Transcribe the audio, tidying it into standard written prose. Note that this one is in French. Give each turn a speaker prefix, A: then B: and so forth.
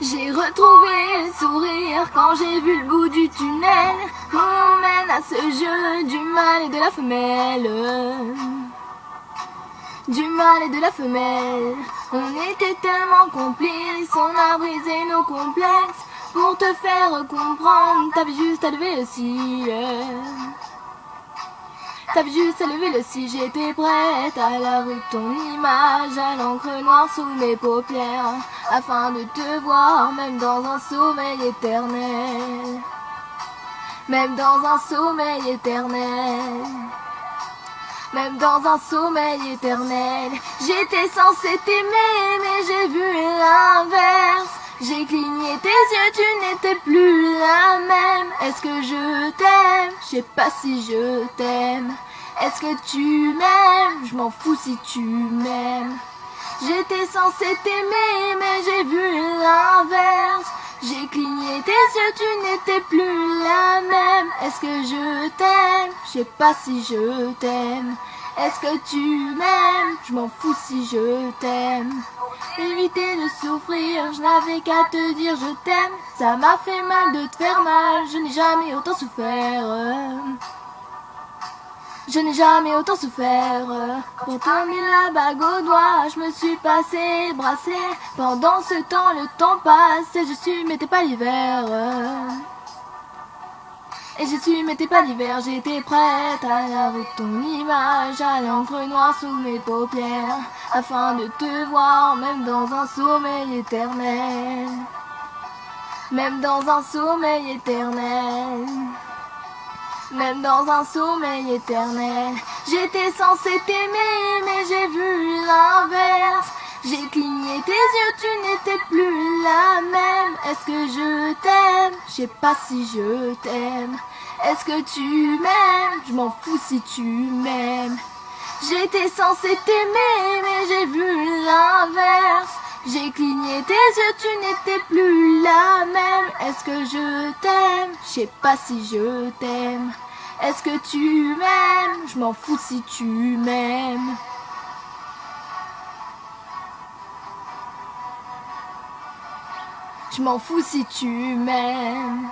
A: J'ai retrouvé le sourire quand j'ai vu le bout du tunnel. On mène à ce jeu du mâle et de la femelle. Du mâle et de la femelle. On était tellement complices, on a brisé nos complexes. Pour te faire comprendre, t'avais juste à lever le cil. T'avais juste à lever le cil, j'étais prête à la rue de ton image, à l'encre noire sous mes paupières, afin de te voir, même dans un sommeil éternel. Même dans un sommeil éternel. Même dans un sommeil éternel. J'étais censée t'aimer, mais j'ai vu l'inverse. J'ai cligné tes yeux, tu n'étais plus la même. Est-ce que je t'aime? Je sais pas si je t'aime. Est-ce que tu m'aimes? Je m'en fous si tu m'aimes. J'étais censée t'aimer, mais j'ai vu l'inverse. J'ai cligné tes yeux, tu n'étais plus la même. Est-ce que je t'aime? Je sais pas si je t'aime. Est-ce que tu m'aimes? Je m'en fous si je t'aime. Éviter de souffrir, je n'avais qu'à te dire je t'aime. Ça m'a fait mal de te faire mal, je n'ai jamais autant souffert. Je n'ai jamais autant souffert. Pour te mettre la bague au doigt, je me suis passé le bracelet. Pendant ce temps, le temps passe et je suis, mais t'es pas l'hiver. Et je suis, mais t'es pas l'hiver. J'étais prête à la rue de ton image, à l'encre noire sous mes paupières, afin de te voir, même dans un sommeil éternel. Même dans un sommeil éternel. Même dans un sommeil éternel. J'étais censée t'aimer, mais j'ai vu l'inverse. J'ai cligné tes yeux, tu n'étais plus la même. Est-ce que je t'aime? Je sais pas si je t'aime. Est-ce que tu m'aimes? Je m'en fous si tu m'aimes. J'étais censée t'aimer, mais j'ai vu l'inverse. J'ai cligné tes yeux, tu n'étais plus la même. Est-ce que je t'aime? Je sais pas si je t'aime. Est-ce que tu m'aimes? Je m'en fous si tu m'aimes. Je m'en fous si tu m'aimes.